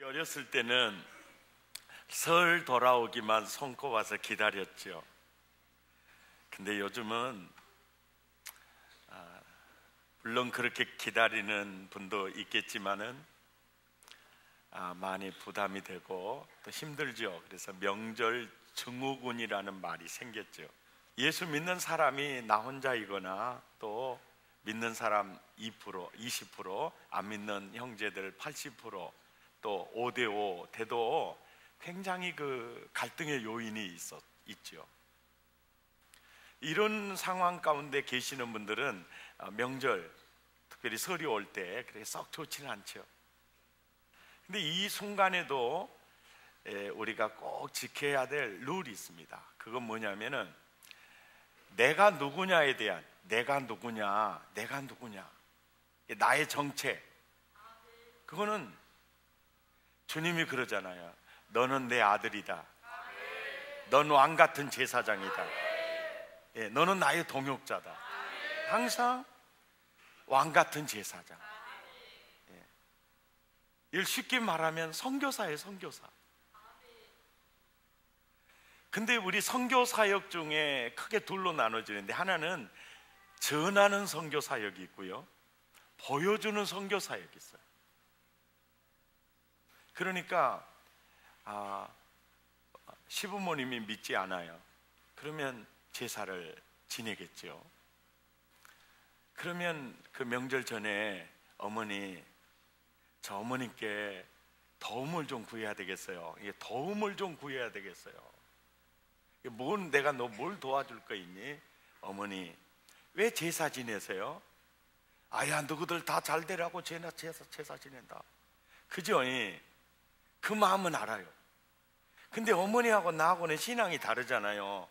어렸을 때는 설 돌아오기만 손꼽아서 기다렸죠. 근데 요즘은 물론 그렇게 기다리는 분도 있겠지만은 많이 부담이 되고 또 힘들죠. 그래서 명절 증후군이라는 말이 생겼죠. 예수 믿는 사람이 나 혼자이거나 또 믿는 사람 2%, 20%, 안 믿는 형제들 80%, 또 5대5 돼도 굉장히 그 갈등의 요인이 있죠. 이런 상황 가운데 계시는 분들은 명절, 특별히 설이 올 때 그렇게 썩 좋지는 않죠. 근데 이 순간에도 우리가 꼭 지켜야 될 룰이 있습니다. 그건 뭐냐면은 내가 누구냐에 대한 내가 누구냐 나의 정체, 그거는 주님이 그러잖아요. 너는 내 아들이다. 넌 왕같은 제사장이다. 너는 나의 동역자다. 항상 왕같은 제사장. 이걸 쉽게 말하면 선교사예요, 선교사. 근데 우리 선교 사역 중에 크게 둘로 나눠지는데, 하나는 전하는 선교 사역이 있고요, 보여주는 선교 사역이 있어요. 그러니까 시부모님이 믿지 않아요. 그러면 제사를 지내겠죠. 그러면 그 명절 전에 어머니, 저 어머님께 도움을 좀 구해야 되겠어요. 도움을 좀 구해야 되겠어요. 내가 너 뭘 도와줄 거 있니? 어머니, 왜 제사 지내세요? 아야, 너희들 다 잘 되라고 제사 지낸다. 그죠? 그 마음은 알아요. 근데 어머니하고 나하고는 신앙이 다르잖아요.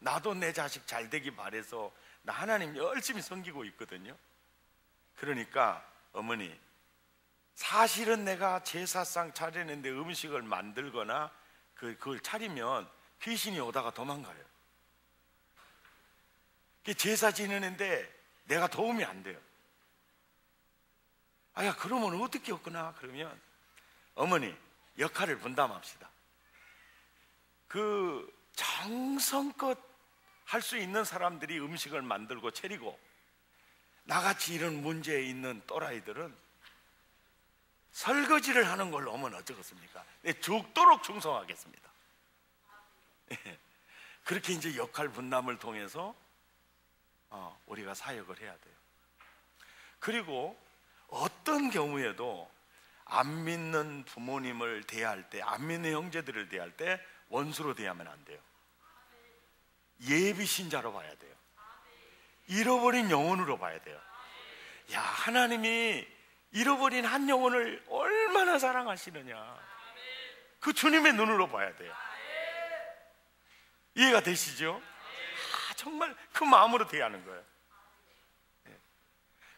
나도 내 자식 잘 되기 바래서 나 하나님 열심히 섬기고 있거든요. 그러니까 어머니, 사실은 내가 제사상 차리는데 음식을 만들거나 그걸 차리면 귀신이 오다가 도망가요. 제사 지내는데 내가 도움이 안 돼요. 아야, 그러면 어떻게 했구나. 그러면 어머니, 역할을 분담합시다. 그 정성껏 할 수 있는 사람들이 음식을 만들고 차리고, 나같이 이런 문제에 있는 또라이들은 설거지를 하는 걸로 오면 어쩌겠습니까? 죽도록 충성하겠습니다. 그렇게 이제 역할 분담을 통해서 우리가 사역을 해야 돼요. 그리고 어떤 경우에도 안 믿는 부모님을 대할 때, 안 믿는 형제들을 대할 때 원수로 대하면 안 돼요. 예비 신자로 봐야 돼요. 잃어버린 영혼으로 봐야 돼요. 야, 하나님이 잃어버린 한 영혼을 얼마나 사랑하시느냐, 그 주님의 눈으로 봐야 돼요. 이해가 되시죠? 정말 그 마음으로 대하는 거예요.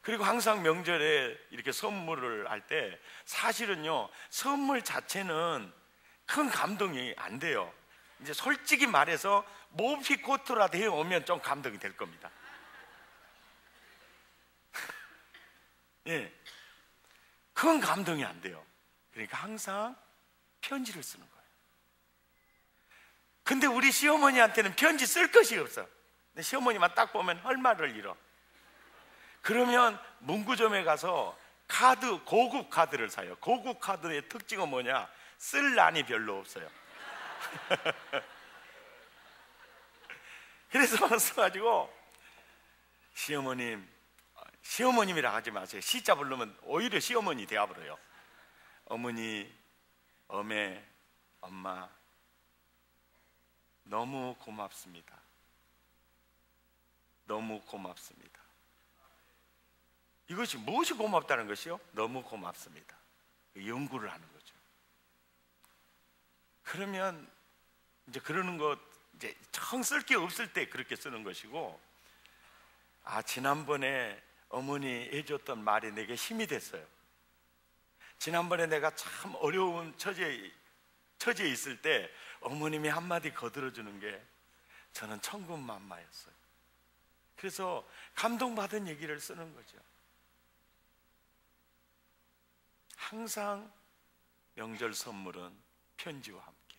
그리고 항상 명절에 이렇게 선물을 할 때 사실은요, 선물 자체는 큰 감동이 안 돼요. 이제 솔직히 말해서 모피코트라도 해오면 좀 감동이 될 겁니다. 큰 감동이 안 돼요. 그러니까 항상 편지를 쓰는 거예요. 근데 우리 시어머니한테는 편지 쓸 것이 없어. 근데 시어머니만 딱 보면 헐말을 잃어. 그러면 문구점에 가서 고급 카드를 사요. 고급 카드의 특징은 뭐냐? 쓸 난이 별로 없어요. 그래서 써가지고 시어머님이라 하지 마세요. 시자 부르면 오히려 시어머니 대합을 요 어머니, 어메, 엄마, 너무 고맙습니다. 너무 고맙습니다. 이것이 무엇이 고맙다는 것이요? 너무 고맙습니다. 연구를 하는 거죠. 그러면 이제 그러는 것, 이제 정 쓸 게 없을 때 그렇게 쓰는 것이고, 지난번에 어머니 해줬던 말이 내게 힘이 됐어요. 지난번에 내가 참 어려운 처지에 있을 때 어머님이 한마디 거들어주는 게 저는 천군만마였어요. 그래서 감동받은 얘기를 쓰는 거죠. 항상 명절 선물은 편지와 함께.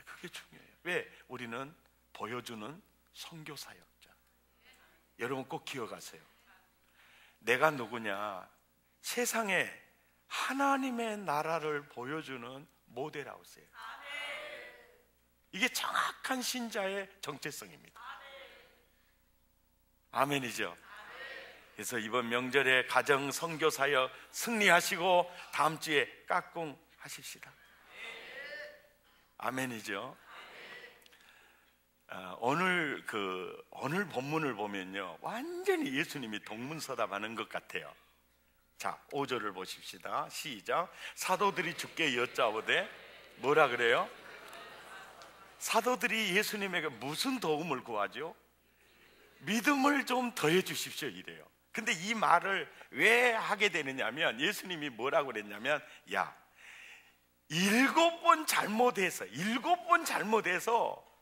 그게 중요해요. 왜? 우리는 보여주는 선교사역자. 여러분 꼭 기억하세요. 내가 누구냐? 세상에 하나님의 나라를 보여주는 모델하우스예요. 이게 정확한 신자의 정체성입니다. 아멘이죠. 그래서 이번 명절에 가정 선교 사역 승리하시고 다음 주에 깍꿍 하십시다. 아멘이죠. 오늘 본문을 보면요, 완전히 예수님이 동문서답하는 것 같아요. 자, 5절을 보십시다. 시작. 사도들이 주께 여짜오되 뭐라 그래요? 사도들이 예수님에게 무슨 도움을 구하죠? 믿음을 좀 더해 주십시오 이래요. 근데 이 말을 왜 하게 되느냐면, 예수님이 뭐라고 그랬냐면, 야, 7번 잘못해서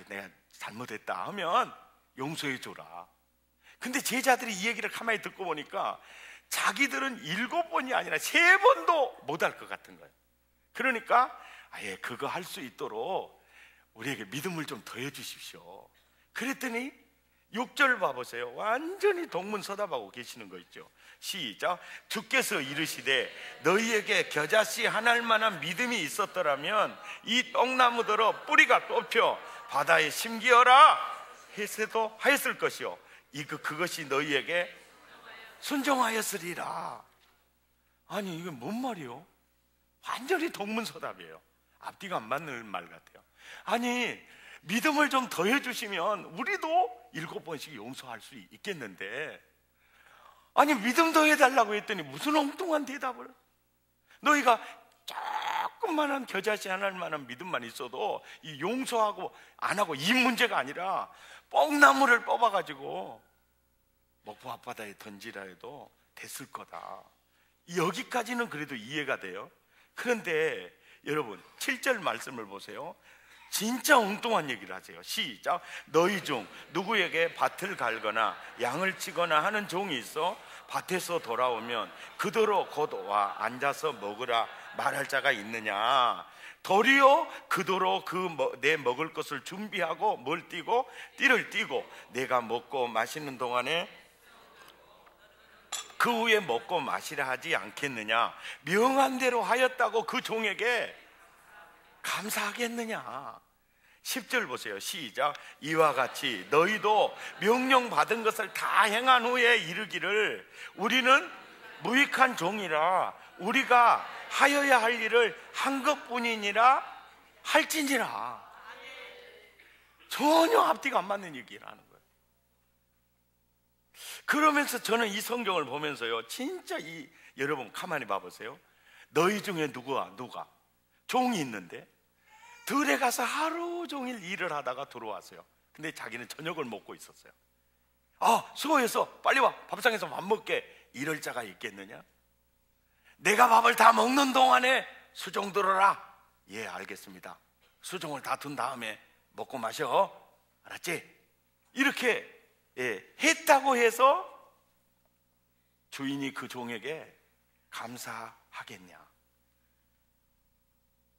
내가 잘못했다 하면 용서해 줘라. 근데 제자들이 이 얘기를 가만히 듣고 보니까 자기들은 7번이 아니라 3번도 못할 것 같은 거예요. 그러니까 그거 할 수 있도록 우리에게 믿음을 좀 더해 주십시오. 그랬더니 6절 봐보세요. 완전히 동문서답하고 계시는 거 있죠. 시작. 주께서 이르시되 너희에게 겨자씨 하나일 만한 믿음이 있었더라면 이 똥나무더러 뿌리가 뽑혀 바다에 심기어라 해서도 하였을 것이요 그것이 너희에게 순종하였으리라. 아니 이게 뭔 말이요? 완전히 동문서답이에요. 앞뒤가 안 맞는 말 같아요. 아니 믿음을 좀 더해 주시면 우리도 7번씩 용서할 수 있겠는데, 아니 믿음 더해달라고 했더니 무슨 엉뚱한 대답을. 너희가 조금만한 겨자씨 하나일 만한 믿음만 있어도 이 용서하고 안 하고 이 문제가 아니라 뽕나무를 뽑아가지고 목포 앞바다에 던지라 해도 됐을 거다. 여기까지는 그래도 이해가 돼요. 그런데 여러분 7절 말씀을 보세요. 진짜 엉뚱한 얘기를 하세요. 시작. 너희 중 누구에게 밭을 갈거나 양을 치거나 하는 종이 있어 밭에서 돌아오면 그더러 곧 와 앉아서 먹으라 말할 자가 있느냐? 도리어 그더러 내 먹을 것을 준비하고 뭘 띠고 띠를 띠고 내가 먹고 마시는 동안에 그 후에 먹고 마시라 하지 않겠느냐? 명한 대로 하였다고 그 종에게 감사하겠느냐? 10절 보세요. 시작. 이와 같이 너희도 명령 받은 것을 다 행한 후에 이르기를 우리는 무익한 종이라 우리가 하여야 할 일을 한 것뿐이니라 할지니라. 전혀 앞뒤가 안 맞는 얘기를 하는 거예요. 그러면서 저는 이 성경을 보면서요, 진짜 여러분 가만히 봐보세요. 너희 중에 누가 종이 있는데 들에 가서 하루 종일 일을 하다가 들어왔어요. 근데 자기는 저녁을 먹고 있었어요. 수고해서 빨리 와, 밥상에서 밥 먹게. 이럴 자가 있겠느냐? 내가 밥을 다 먹는 동안에 수종 들어라. 예, 알겠습니다. 수종을 다 둔 다음에 먹고 마셔. 알았지? 이렇게 했다고 해서 주인이 그 종에게 감사하겠냐?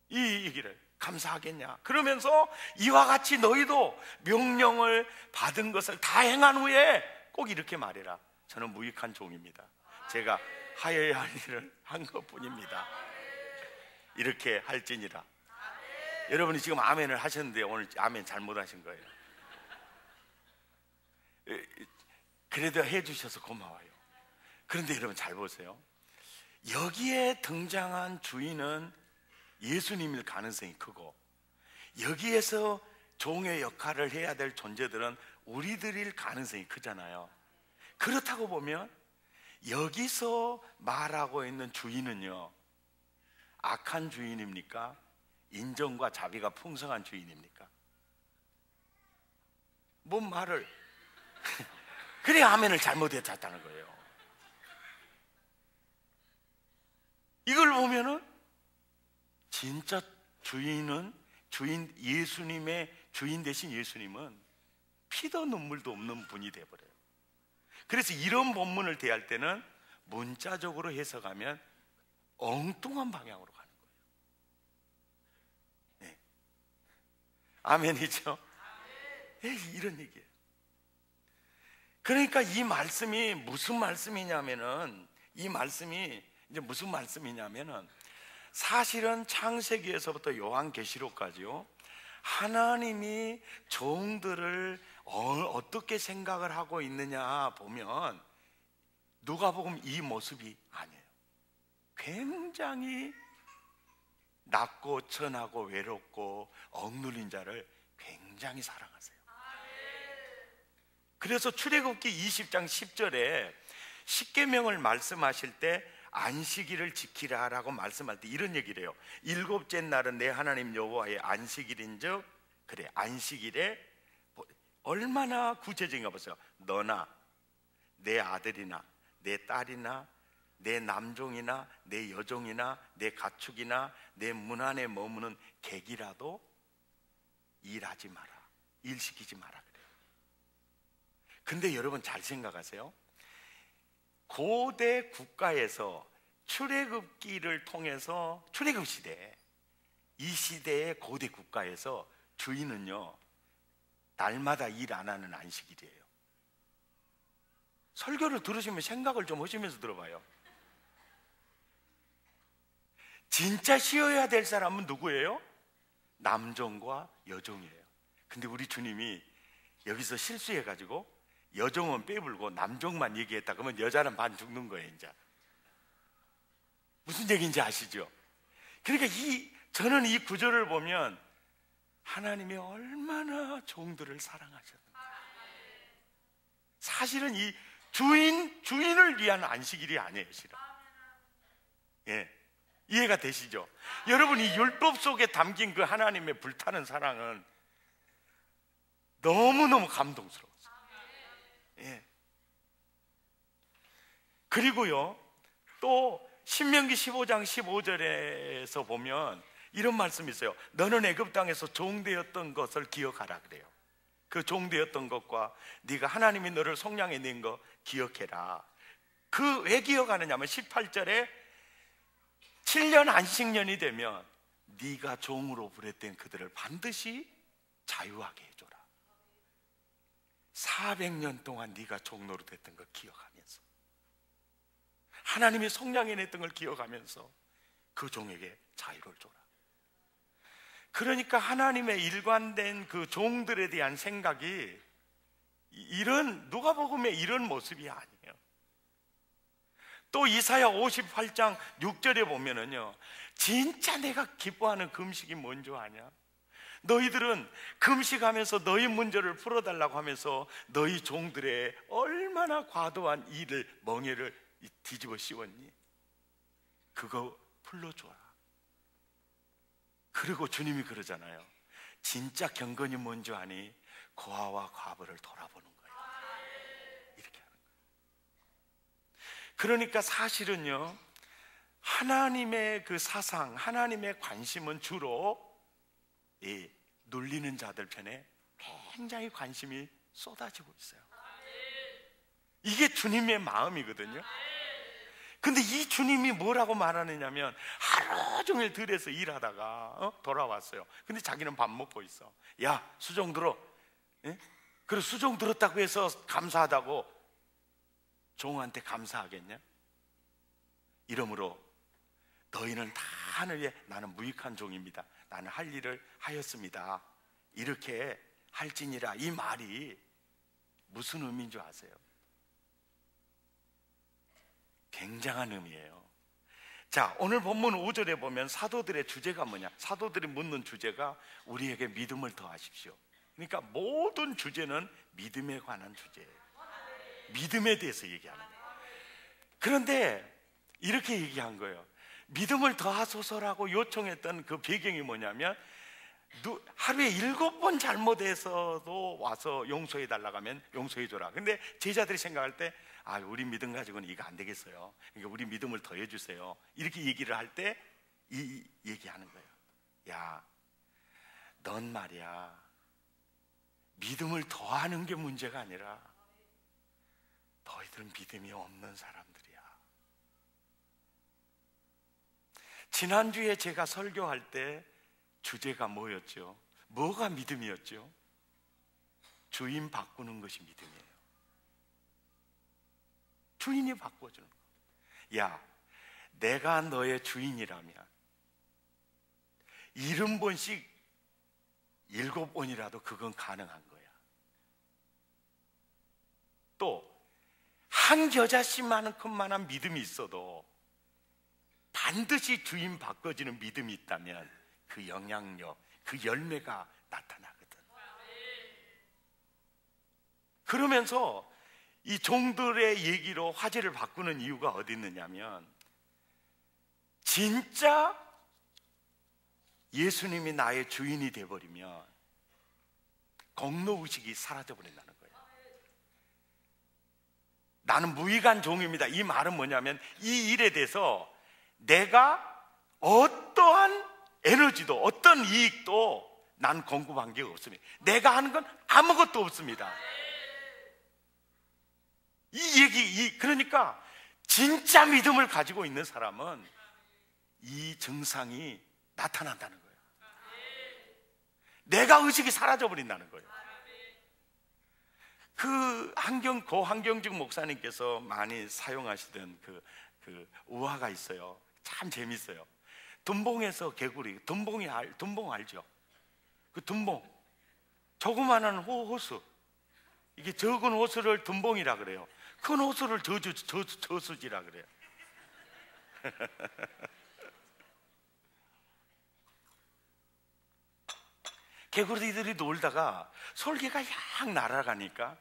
이 얘기를 감사하겠냐? 그러면서 이와 같이 너희도 명령을 받은 것을 다 행한 후에 꼭 이렇게 말해라. 저는 무익한 종입니다. 제가 하여야 할 일을 한 것뿐입니다. 이렇게 할지니라. 여러분이 지금 아멘을 하셨는데 오늘 아멘 잘못하신 거예요. 그래도 해주셔서 고마워요. 그런데 여러분 잘 보세요. 여기에 등장한 주인은 예수님일 가능성이 크고, 여기에서 종의 역할을 해야 될 존재들은 우리들일 가능성이 크잖아요. 그렇다고 보면 여기서 말하고 있는 주인은요, 악한 주인입니까? 인정과 자비가 풍성한 주인입니까? 뭔 말을 그래 아멘을 잘못했다는 거예요. 이걸 보면은 진짜 예수님의 주인 되신 예수님은 피도 눈물도 없는 분이 되어버려요. 그래서 이런 본문을 대할 때는 문자적으로 해석하면 엉뚱한 방향으로 가는 거예요. 네. 아멘이죠? 네, 이런 얘기예요. 그러니까 이 말씀이 무슨 말씀이냐면은, 이 말씀이 이제 무슨 말씀이냐면은, 사실은 창세기에서부터 요한계시록까지요, 하나님이 종들을 어떻게 생각을 하고 있느냐 보면 누가복음 이 모습이 아니에요. 굉장히 낮고 천하고 외롭고 억눌린 자를 굉장히 사랑하세요. 그래서 출애굽기 20장 10절에 십계명을 말씀하실 때 안식일을 지키라 라고 말씀할 때 이런 얘기를 해요. 일곱째 날은 내 하나님 여호와의 안식일인즉, 그래, 안식일에 얼마나 구체적인가 보세요. 너나 내 아들이나 내 딸이나 내 남종이나 내 여종이나 내 가축이나 내 문 안에 머무는 객이라도 일하지 마라, 일시키지 마라 그래요. 근데 여러분 잘 생각하세요. 고대 국가에서 출애굽기를 통해서, 출애굽 시대, 이 시대의 고대 국가에서 주인은요, 날마다 일 안 하는 안식일이에요. 설교를 들으시면 생각을 좀 하시면서 들어봐요. 진짜 쉬어야 될 사람은 누구예요? 남종과 여종이에요. 근데 우리 주님이 여기서 실수해가지고 여종은 빼불고 남종만 얘기했다 그러면 여자는 반 죽는 거예요. 이제 무슨 얘기인지 아시죠? 그러니까 저는 이 구절을 보면 하나님이 얼마나 종들을 사랑하셨는가. 사실은 이 주인을 위한 안식일이 아니에요, 실은. 예, 이해가 되시죠? 여러분, 이 율법 속에 담긴 그 하나님의 불타는 사랑은 너무너무 감동스러웠어요. 예. 그리고요, 또 신명기 15장 15절에서 보면 이런 말씀이 있어요. 너는 애굽 땅에서 종되었던 것을 기억하라 그래요. 그 종되었던 것과 네가 하나님이 너를 속량해 낸 거 기억해라. 그 왜 기억하느냐면 18절에 7년 안식년이 되면 네가 종으로 부렸던 그들을 반드시 자유하게 해줘라. 400년 동안 네가 종로로 됐던 걸 기억하면서, 하나님이 속량해냈던 걸 기억하면서 그 종에게 자유를 줘라. 그러니까 하나님의 일관된 그 종들에 대한 생각이 누가복음의 이런 모습이 아니에요. 또 이사야 58장 6절에 보면은요, 진짜 내가 기뻐하는 금식이 뭔 줄 아냐? 너희들은 금식하면서 너희 문제를 풀어달라고 하면서 너희 종들의 얼마나 과도한 일을, 멍에를 뒤집어 씌웠니? 그거 풀러줘라. 그리고 주님이 그러잖아요. 진짜 경건이 뭔 줄 아니? 고아와 과부를 돌아보는 거예요. 이렇게 하는 거예요. 그러니까 사실은요, 하나님의 그 사상, 하나님의 관심은 주로 이 눌리는 자들 편에 굉장히 관심이 쏟아지고 있어요. 이게 주님의 마음이거든요. 근데 이 주님이 뭐라고 말하느냐면 하루 종일 들에서 일하다가 돌아왔어요. 근데 자기는 밥 먹고 있어. 야, 수종 들어. 예? 그래, 수종 들었다고 해서 감사하다고 종한테 감사하겠냐? 이러므로 너희는 다 하늘 위에, 나는 무익한 종입니다, 나는 할 일을 하였습니다, 이렇게 할지니라. 이 말이 무슨 의미인 줄 아세요? 굉장한 의미예요. 자, 오늘 본문 5절에 보면 사도들의 주제가 뭐냐? 사도들이 묻는 주제가 우리에게 믿음을 더하십시오. 그러니까 모든 주제는 믿음에 관한 주제예요. 믿음에 대해서 얘기하는 거예요. 그런데 이렇게 얘기한 거예요. 믿음을 더하소서라고 요청했던 그 배경이 뭐냐면, 하루에 7번 잘못해서도 와서 용서해 달라고 하면 용서해 줘라. 근데 제자들이 생각할 때, 우리 믿음 가지고는 이거 안 되겠어요, 그러니까 우리 믿음을 더해 주세요, 이렇게 얘기를 할 때 이 얘기하는 거예요. 야, 넌 말이야, 믿음을 더하는 게 문제가 아니라 너희들은 믿음이 없는 사람들이야. 지난주에 제가 설교할 때 주제가 뭐였죠? 뭐가 믿음이었죠? 주인 바꾸는 것이 믿음이에요. 주인이 바꿔주는 거. 야, 내가 너의 주인이라면 70번씩 7번이라도 그건 가능한 거야. 또 한 겨자씨만큼만한 믿음이 있어도 반드시 주인 바꿔지는 믿음이 있다면 그 영향력, 그 열매가 나타나거든. 그러면서 이 종들의 얘기로 화제를 바꾸는 이유가 어디 있느냐면, 진짜 예수님이 나의 주인이 되어버리면 공로의식이 사라져버린다는 거예요. 나는 무익한 종입니다. 이 말은 뭐냐면, 이 일에 대해서 내가 어떠한 에너지도 어떤 이익도 난 공급한 게 없습니다. 내가 하는 건 아무것도 없습니다. 그러니까 진짜 믿음을 가지고 있는 사람은 이 증상이 나타난다는 거예요. 내가 의식이 사라져 버린다는 거예요. 고 한경직 목사님께서 많이 사용하시던 그 우화가 있어요. 참 재밌어요. 둔봉에서 개구리, 둔봉 알죠? 그 둔봉, 조그마한 호수, 이게 적은 호수를 둔봉이라 그래요. 큰 호수를 저수지라 그래요. 개구리들이 놀다가 솔개가 약 날아가니까,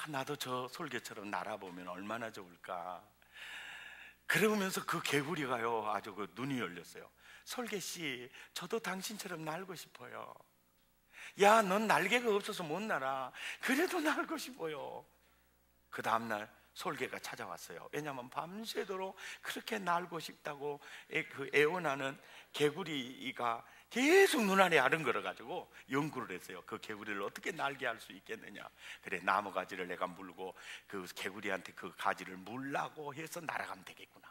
나도 저 솔개처럼 날아보면 얼마나 좋을까. 그러면서 그 개구리가요, 아주 그 눈이 열렸어요. 솔개씨, 저도 당신처럼 날고 싶어요. 야, 넌 날개가 없어서 못 날아. 그래도 날고 싶어요. 그 다음날 솔개가 찾아왔어요. 왜냐하면 밤새도록 그렇게 날고 싶다고 애원하는 개구리가 계속 눈알이 아른거려가지고 연구를 했어요. 그 개구리를 어떻게 날게 할 수 있겠느냐. 그래, 나무 가지를 내가 물고 그 개구리한테 그 가지를 물라고 해서 날아가면 되겠구나.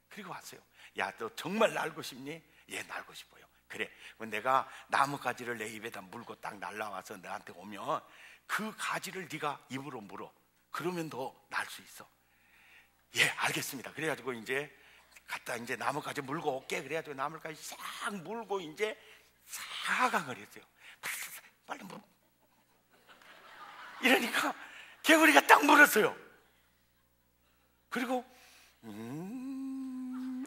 그리고 왔어요. 야, 너 정말 날고 싶니? 예, 날고 싶어요. 그래, 내가 나무 가지를 내 입에다 물고 딱 날아와서 너한테 오면 그 가지를 네가 입으로 물어. 그러면 너 날 수 있어. 예, 알겠습니다. 그래가지고 이제 갔다 이제 나무까지 물고 올게. 그래가지고 나무까지 싹 물고 이제 사강을 했어요. 빨리 물어. 이러니까 개구리가 딱 물었어요. 그리고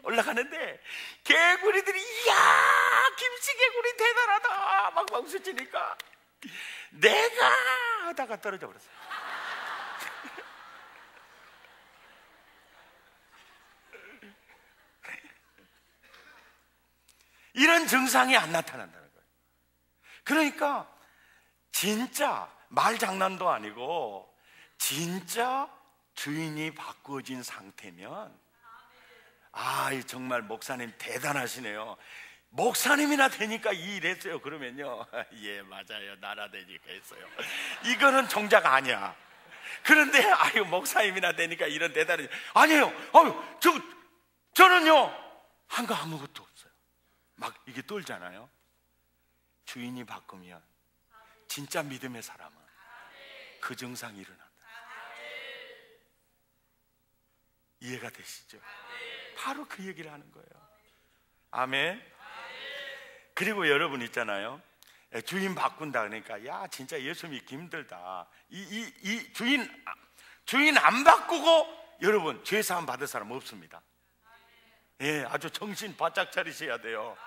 올라가는데 개구리들이, 이야, 김치개구리 대단하다 막 웃으니까 내가 하다가 떨어져 버렸어요. 이런 증상이 안 나타난다는 거예요. 그러니까 진짜 말 장난도 아니고 진짜 주인이 바꾸어진 상태면, 정말 목사님 대단하시네요. 목사님이나 되니까 이 일 했어요. 그러면요, 예, 맞아요, 나라 되니까 했어요. 이거는 정작 아니야. 그런데 목사님이나 되니까 이런 대단히, 아니에요. 저는요 한 거 아무것도 없어요. 막 이게 떨잖아요. 주인이 바꾸면 진짜 믿음의 사람은 그 증상이 일어난다. 이해가 되시죠? 바로 그 얘기를 하는 거예요. 아멘. 그리고 여러분 있잖아요, 주인 바꾼다 그러니까, 야, 진짜 예수 믿기 힘들다. 이 주인 안 바꾸고 여러분 죄사함 받을 사람 없습니다. 예, 아주 정신 바짝 차리셔야 돼요.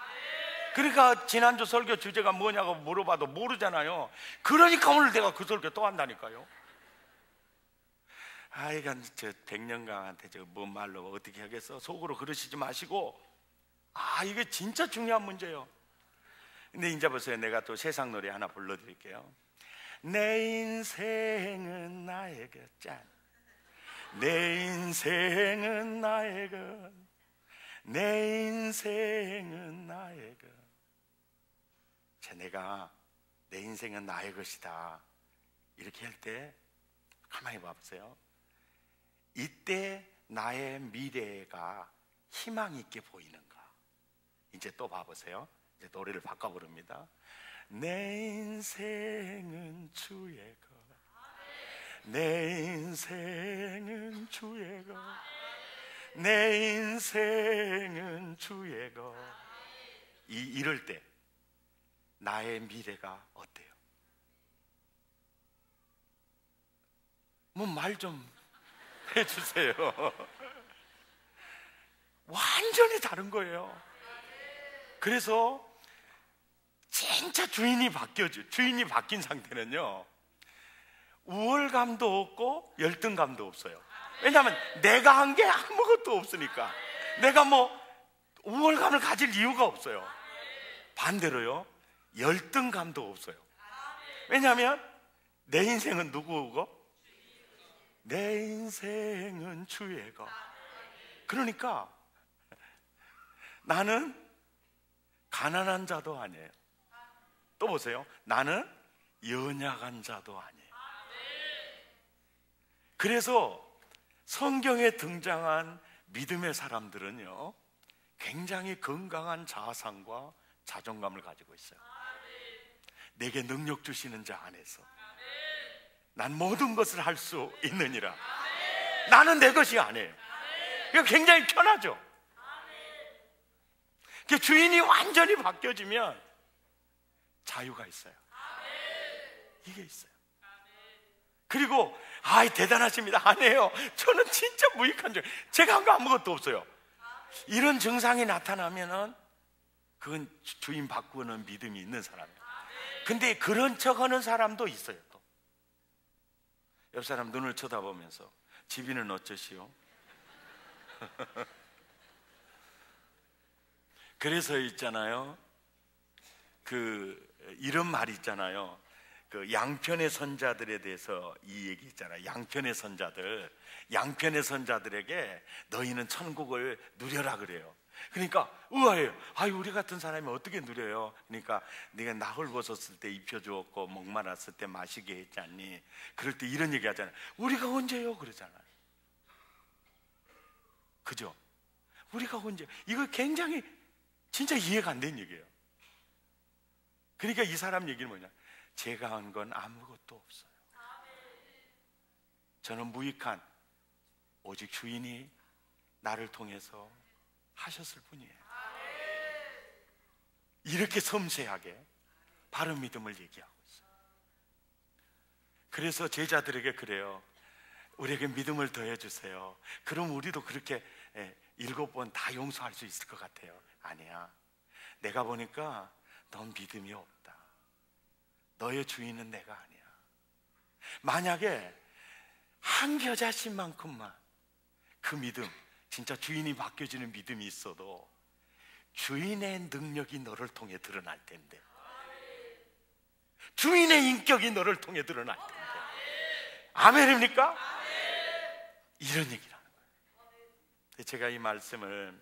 그러니까 지난주 설교 주제가 뭐냐고 물어봐도 모르잖아요. 그러니까 오늘 내가 그 설교 또 한다니까요. 이건 저 백년강한테 저 뭔 말로 어떻게 하겠어? 속으로 그러시지 마시고, 이게 진짜 중요한 문제예요. 근데 이제 보세요. 내가 또 세상 노래 하나 불러드릴게요. 내 인생은 나의 것, 짠. 내 인생은 나의 것, 내 인생은 나의 것. 내가 내 인생은 나의 것이다 이렇게 할 때 가만히 봐보세요. 이때 나의 미래가 희망 있게 보이는가? 이제 또 봐보세요. 이제 노래를 바꿔 부릅니다. 내 인생은 주의 것, 내 인생은 주의 것, 내 인생은 주의 것. 이럴 때 나의 미래가 어때요? 뭐 말 좀 해주세요. 완전히 다른 거예요. 그래서 진짜 주인이 바뀐 상태는요, 우월감도 없고 열등감도 없어요. 왜냐하면 내가 한 게 아무것도 없으니까. 내가 뭐 우월감을 가질 이유가 없어요. 반대로요, 열등감도 없어요. 왜냐하면 내 인생은 누구 거? 내 인생은 주의 것. 그러니까 나는 가난한 자도 아니에요. 또 보세요. 나는 연약한 자도 아니에요. 그래서 성경에 등장한 믿음의 사람들은요, 굉장히 건강한 자아상과 자존감을 가지고 있어요. 내게 능력 주시는 자 안에서 난 모든 것을 할 수 있느니라. 나는 내 것이 아니에요. 이거 굉장히 편하죠. 주인이 완전히 바뀌어지면 자유가 있어요. 이게 있어요. 그리고 대단하십니다. 아니에요. 저는 진짜 무익한 줄, 제가 한 거 아무것도 없어요. 이런 증상이 나타나면은 그건 주인 바꾸는 믿음이 있는 사람이에요. 근데 그런 척하는 사람도 있어요. 또 옆 사람 눈을 쳐다보면서 집이는 어쩌시오? 그래서 있잖아요, 이런 말 있잖아요. 양편의 선자들에 대해서 이 얘기 있잖아요. 양편의 선자들에게 너희는 천국을 누려라 그래요. 그러니까 의아해요. 우리 같은 사람이 어떻게 누려요? 그러니까 네가 나홀 벗었을 때 입혀주었고 목말랐을 때 마시게 했지 않니? 그럴 때 이런 얘기 하잖아요. 우리가 언제요? 그러잖아요. 그죠? 우리가 언제? 이거 굉장히 진짜 이해가 안 되는 얘기예요. 그러니까 이 사람 얘기는 뭐냐? 제가 한 건 아무것도 없어요. 저는 무익한, 오직 주인이 나를 통해서 하셨을 뿐이에요. 이렇게 섬세하게 바른 믿음을 얘기하고 있어요. 그래서 제자들에게 그래요. 우리에게 믿음을 더해주세요. 그럼 우리도 그렇게 7번 다 용서할 수 있을 것 같아요. 아니야. 내가 보니까 넌 믿음이 없다. 너의 주인은 내가 아니야. 만약에 한 겨자씨만큼만 그 믿음, 진짜 주인이 바뀌어지는 믿음이 있어도 주인의 능력이 너를 통해 드러날 텐데, 주인의 인격이 너를 통해 드러날 텐데. 아멘입니까? 이런 얘기라는 거예요. 제가 이 말씀을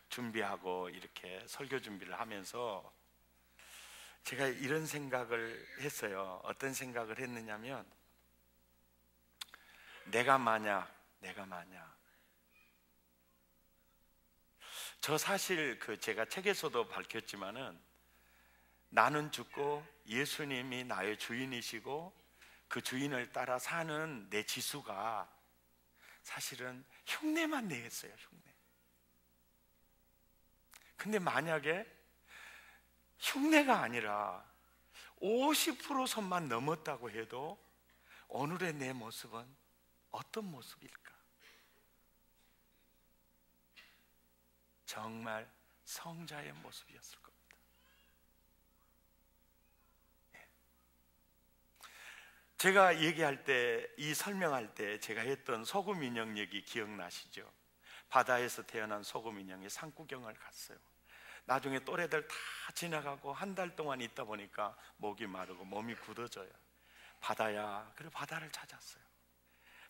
준비하고 이렇게 설교 준비를 하면서 제가 이런 생각을 했어요. 어떤 생각을 했느냐면, 내가 만약 저 사실 제가 책에서도 밝혔지만은, 나는 죽고 예수님이 나의 주인이시고 그 주인을 따라 사는 내 지수가 사실은 흉내만 내겠어요. 흉내. 근데 만약에 흉내가 아니라 50% 선만 넘었다고 해도 오늘의 내 모습은 어떤 모습일까? 정말 성자의 모습이었을 겁니다. 제가 얘기할 때, 이 설명할 때 제가 했던 소금 인형 얘기 기억나시죠? 바다에서 태어난 소금 인형이 산구경을 갔어요. 나중에 또래들 다 지나가고 한 달 동안 있다 보니까 목이 마르고 몸이 굳어져요. 바다야. 그리고 바다를 찾았어요.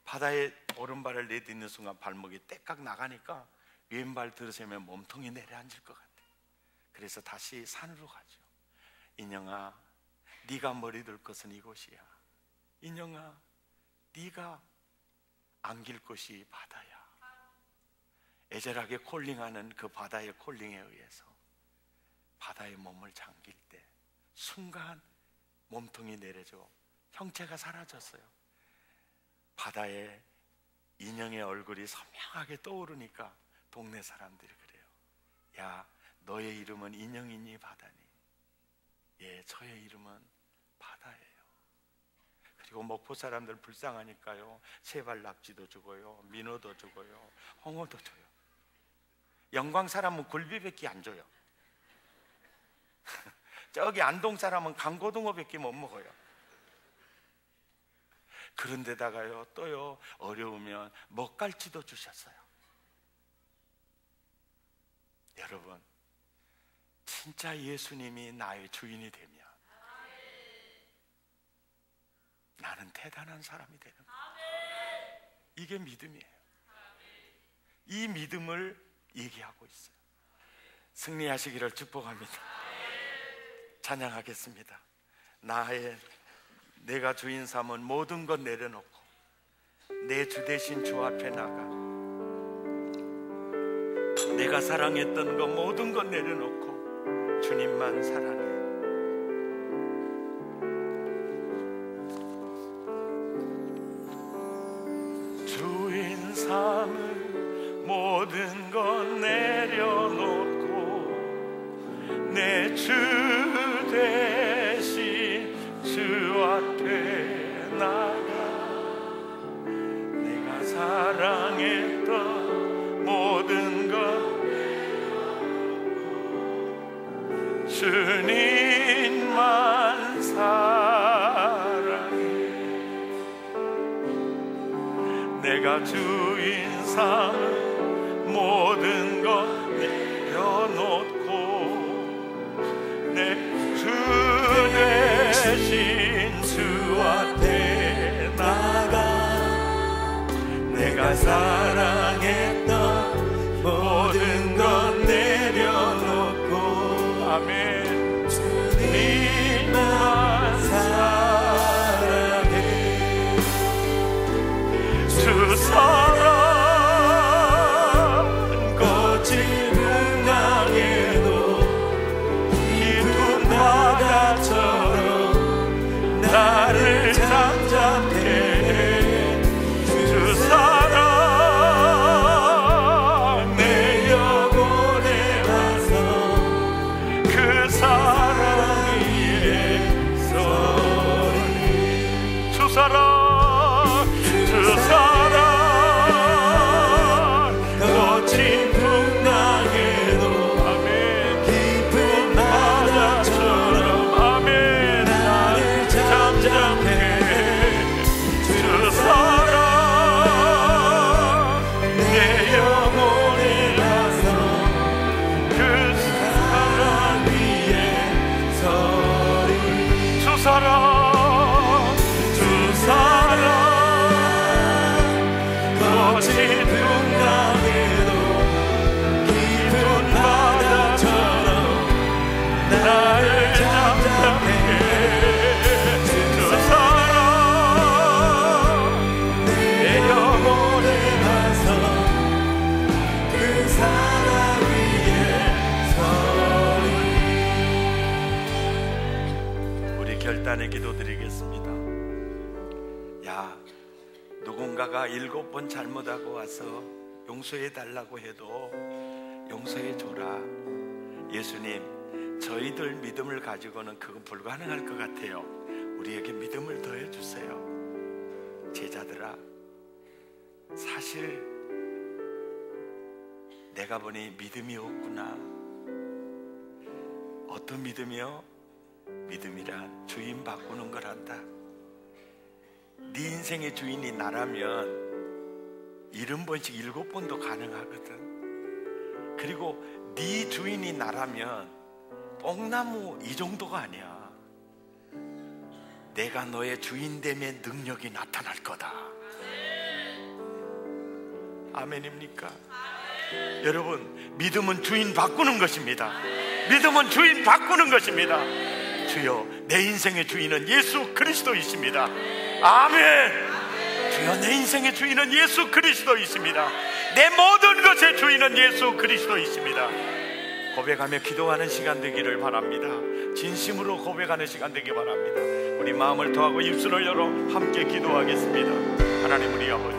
바다에 오른발을 내딛는 순간 발목이 떼깍 나가니까 왼발 들으시면 몸통이 내려앉을 것 같아요. 그래서 다시 산으로 가죠. 인형아, 네가 머리 둘 것은 이곳이야. 인형아, 네가 안길 곳이 바다야. 애절하게 콜링하는 그 바다의 콜링에 의해서 바다에 몸을 잠길 때 순간 몸통이 내려져 형체가 사라졌어요. 바다에 인형의 얼굴이 선명하게 떠오르니까 동네 사람들이 그래요. 야, 너의 이름은 인형이니 바다니? 예, 저의 이름은 바다예요. 그리고 목포 사람들 불쌍하니까요, 세발 낙지도 주고요, 민어도 주고요, 홍어도 줘요. 영광 사람은 굴비밖에 안 줘요. 저기 안동 사람은 강고등어밖에 못 먹어요. 그런데다가요, 또요, 어려우면 먹갈치도 주셨어요. 여러분, 진짜 예수님이 나의 주인이 되면 나는 대단한 사람이 되는 거예요. 이게 믿음이에요. 이 믿음을 얘기하고 있어요. 승리하시기를 축복합니다. 찬양하겠습니다. 내가 주인 삼은 모든 것 내려놓고 내 주 대신 주 앞에 나가 내가 사랑했던 것 모든 것 내려놓고 주님만 사랑해. 주인 삼은 모든 것 내려놓고 내 주 대신 주 앞에 나가 내가 사랑했던 모든 것 주님만 사랑해. 내가 주인 삼은 모든 것 내려놓고 내 주 대신 주 앞에 나가 내가 사랑했던 모든 것 내려놓고 아멘 주님만 사랑해. 주 사랑 거친 풍랑에도 깊은 바다처럼 나를 잠잠케 해. 주 사랑 내 영혼에 와서 그 사랑 위에 서리. 주 사랑 주 사랑 거친 풍랑에도 아멘 깊은 바다처럼 아멘 나를 잠잠케 해. 주 사랑 내 영혼에 와서 그 사랑 위에 서리. 주 사랑 주 사랑 거친 풍랑에도 깊은 바다처럼 나를 잠잠케 해. 주 사랑 내 영혼에 와서 그 사랑 위에 서리. 우리 결단의 기도 드리겠습니다. 야, 누군가가 7번 잘못하고 와서 용서해 달라고 해도 용서해 줘라. 예수님, 저희들 믿음을 가지고는 그거 불가능할 것 같아요. 우리에게 믿음을 더해 주세요. 제자들아, 사실 내가 보니 믿음이 없구나. 어떤 믿음이요? 믿음이란 주인 바꾸는 거란다. 네 인생의 주인이 나라면 70번씩 7번도 가능하거든. 그리고 네 주인이 나라면 뽕나무 이 정도가 아니야. 내가 너의 주인됨의 능력이 나타날 거다. 아멘입니까? 여러분, 믿음은 주인 바꾸는 것입니다. 믿음은 주인 바꾸는 것입니다. 주여, 내 인생의 주인은 예수 그리스도이십니다. 아멘. 주여, 내 인생의 주인은 예수 그리스도이십니다. 내 모든 것의 주인은 예수 그리스도이십니다. 고백하며 기도하는 시간 되기를 바랍니다. 진심으로 고백하는 시간 되기 바랍니다. 우리 마음을 더하고 입술을 열어 함께 기도하겠습니다. 하나님 우리 아버지,